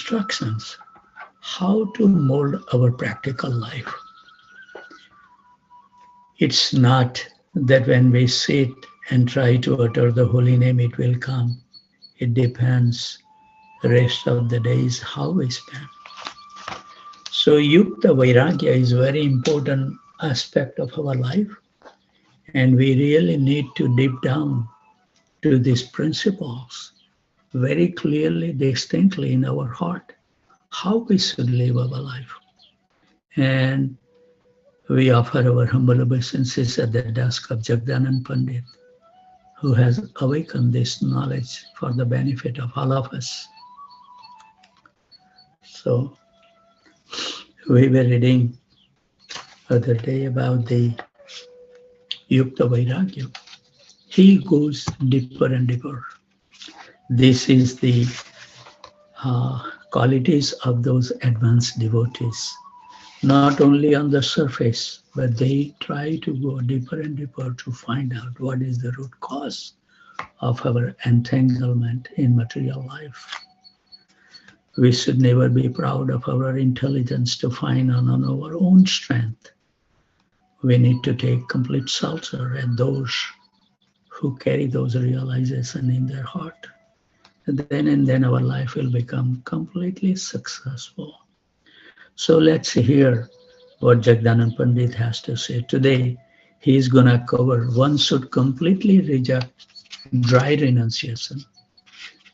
instructions how to mold our practical life. It's not that when we sit and try to utter the holy name, it will come. It depends the rest of the days how we spend. So Yukta Vairagya is a very important aspect of our life, and we really need to deep down to these principles very clearly, distinctly in our heart, how we should live our life. And we offer our humble obeisances at the desk of Jagdanand Pandit, who has awakened this knowledge for the benefit of all of us. So we were reading other day about the Yukta Vairagya. He goes deeper and deeper. This is the qualities of those advanced devotees. Not only on the surface, but they try to go deeper and deeper to find out what is the root cause of our entanglement in material life. We should never be proud of our intelligence to find on our own strength. We need to take complete shelter at those who carry those realizations in their heart. And then our life will become completely successful. So let's hear what Jagdanand Pandit has to say. Today, he is going to cover one should completely reject dry renunciation.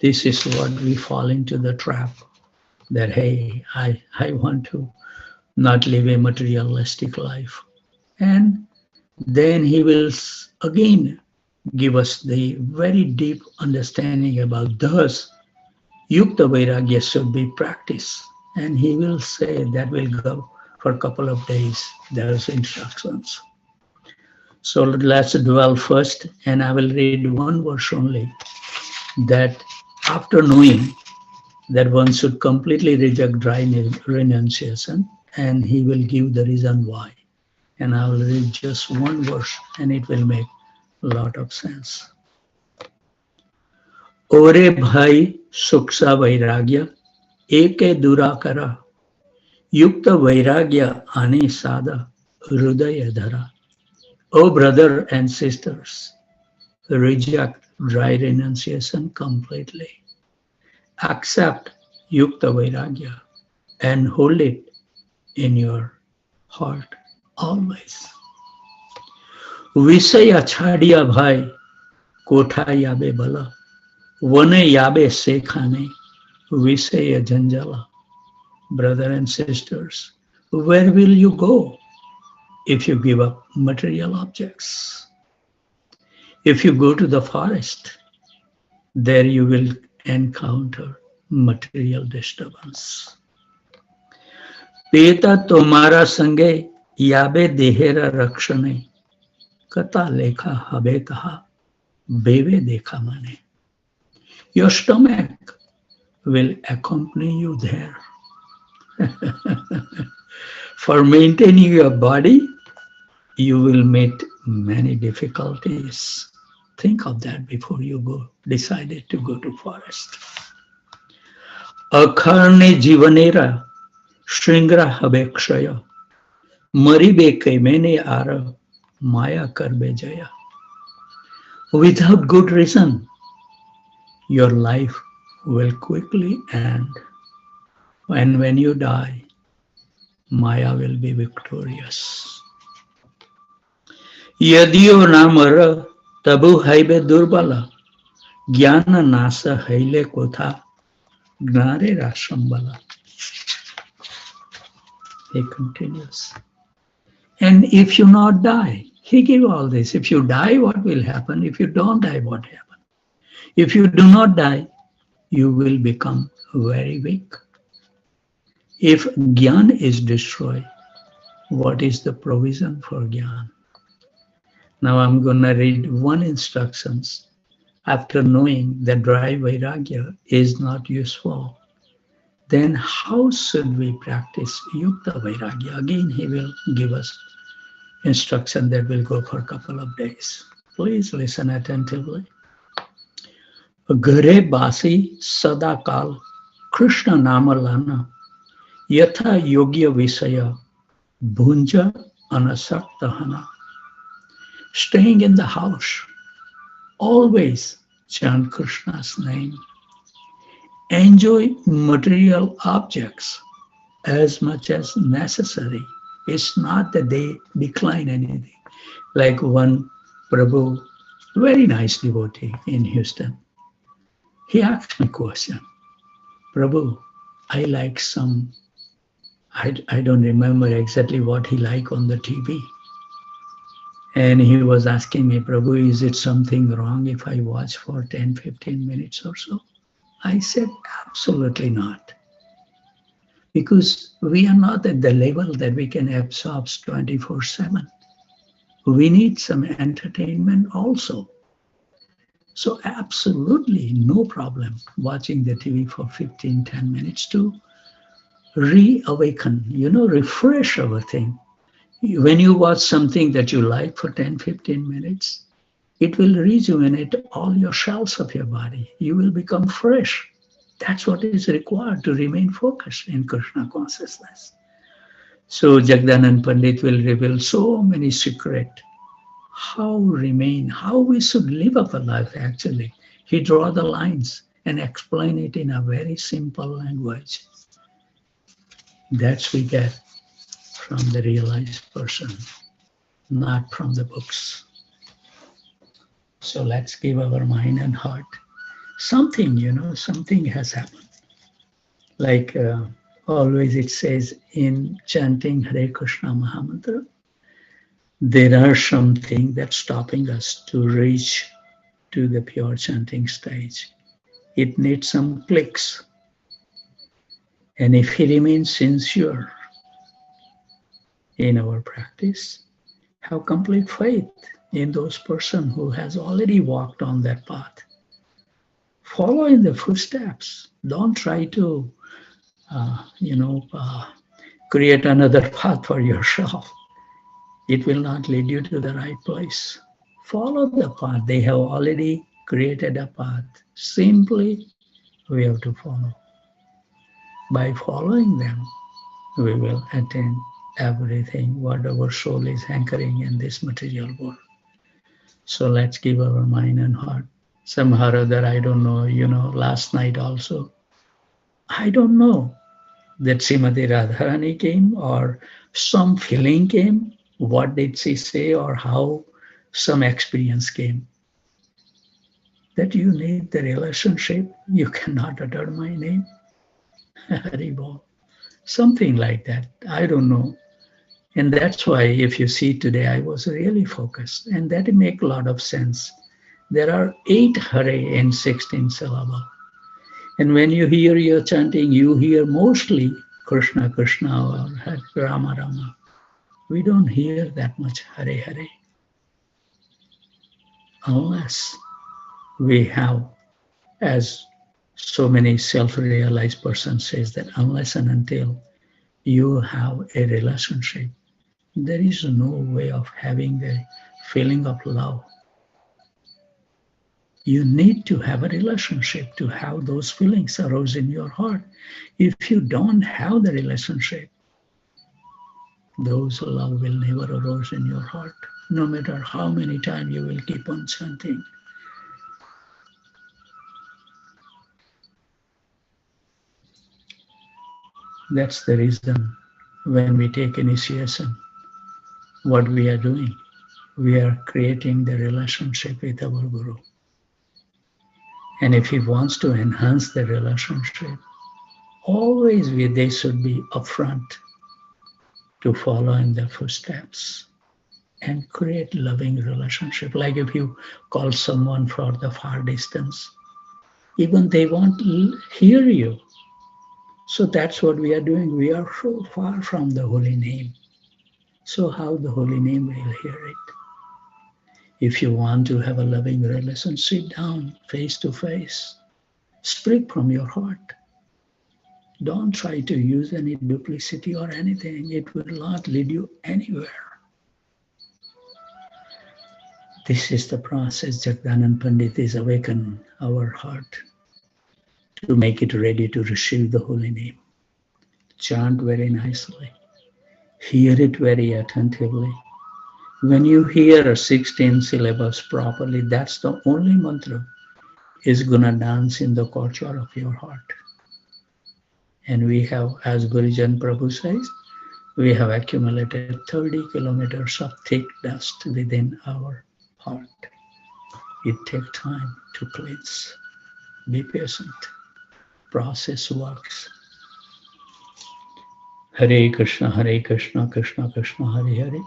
This is what we fall into the trap that, hey, I want to not live a materialistic life. And then he will again give us the very deep understanding about thus Yukta Vairagya should be practiced. And he will say that will go for a couple of days. There's instructions. So let's dwell first, and I will read one verse only, that after knowing that one should completely reject dry renunciation, and he will give the reason why. And I will read just one verse, and it will make a lot of sense. Ore bhai suksa vairagya eke durakara yukta vairagya ane sada hrudaya dhara. O brother and sisters, reject dry renunciation completely. Accept yukta vairagya and hold it in your heart always. Visaya chhadiya bhai kotha yabe bala vane yabe sekhane visaya janjala. Brother and sisters, where will you go if you give up material objects? If you go to the forest, there you will encounter material disturbance. Peta tomara sange yabe dehera rakshane kata lekha habe kaha beve dekha mane. Your stomach will accompany you there. For maintaining your body, you will meet many difficulties. Think of that before you decided to go to forest. Akharne jivanera shringra habekshaya maribe kaimene ara maya karbe jaya. Without good reason, your life will quickly end. And when you die, Maya will be victorious. Yadiyo namara tabu haibe durbala jnana nasa haile kotha gnare rasambala. He continues. And if you not die, he gave all this. If you die, what will happen? If you don't die, what happens? If you do not die, you will become very weak. If Gyan is destroyed, what is the provision for Gyan? Now I'm going to read one instructions. After knowing that dry Vairagya is not useful, then how should we practice Yukta Vairagya? Again, he will give us instruction that will go for a couple of days. Please listen attentively. Ghare basi sadakal Krishna Namalana, Yatha Yogya Visaya, Bhunja Anasaktahana. Staying in the house, always chant Krishna's name. Enjoy material objects as much as necessary. It's not that they decline anything. Like one Prabhu, very nice devotee in Houston, he asked me a question. Prabhu, I like some, I don't remember exactly what he liked on the TV. And he was asking me, Prabhu, is it something wrong if I watch for 10, 15 minutes or so? I said, absolutely not. Because we are not at the level that we can absorb 24/7. We need some entertainment also. So absolutely no problem watching the TV for 15, 10 minutes to reawaken, refresh our thing. When you watch something that you like for 10, 15 minutes, it will rejuvenate all your cells of your body. You will become fresh. That's what is required to remain focused in Krishna consciousness. So Jagdanand Pandit will reveal so many secrets. How we should live our life actually. He draw the lines and explain it in a very simple language. That's we get from the realized person, not from the books. So let's give our mind and heart. Something has happened. Like always it says in chanting Hare Krishna Mahamantra, there are something that's stopping us to reach to the pure chanting stage. It needs some clicks. And if he remains sincere in our practice, have complete faith in those person who has already walked on that path. Follow in the footsteps. Don't try to, create another path for yourself. It will not lead you to the right place. Follow the path. They have already created a path. Simply, we have to follow. By following them, we will attain everything what our soul is anchoring in this material world. So let's give our mind and heart. Somehow or other, I don't know, last night also, I don't know that Srimati Radharani came or some feeling came. What did she say or how some experience came? That you need the relationship, you cannot utter my name. Haribol. Something like that. I don't know. And that's why if you see today, I was really focused. And that makes a lot of sense. There are 8 Hare in 16 syllable. And when you hear your chanting, you hear mostly Krishna, Krishna or Rama, Rama. We don't hear that much Hare, Hare. Unless we have, as so many self-realized persons says, that unless and until you have a relationship, there is no way of having the feeling of love. You need to have a relationship to have those feelings arise in your heart. If you don't have the relationship, those love will never arise in your heart, no matter how many times you will keep on chanting. That's the reason when we take initiation, what we are doing, we are creating the relationship with our Guru. And if he wants to enhance the relationship, always they should be upfront to follow in the footsteps and create loving relationship. Like if you call someone for the far distance, even they won't hear you. So that's what we are doing. We are so far from the holy name. So how the holy name will hear it? If you want to have a loving relation, sit down face to face. Speak from your heart. Don't try to use any duplicity or anything. It will not lead you anywhere. This is the process. Jagdanand Pandit is awakening our heart. to make it ready to receive the holy name. Chant very nicely. Hear it very attentively. When you hear 16 syllables properly, that's the only mantra is gonna dance in the courtyard of your heart. And we have, as Gurujan Prabhu says, we have accumulated 30 kilometers of thick dust within our heart. It takes time to cleanse. Be patient. Process works. Hare Krishna, Krishna Krishna, Hare Hare.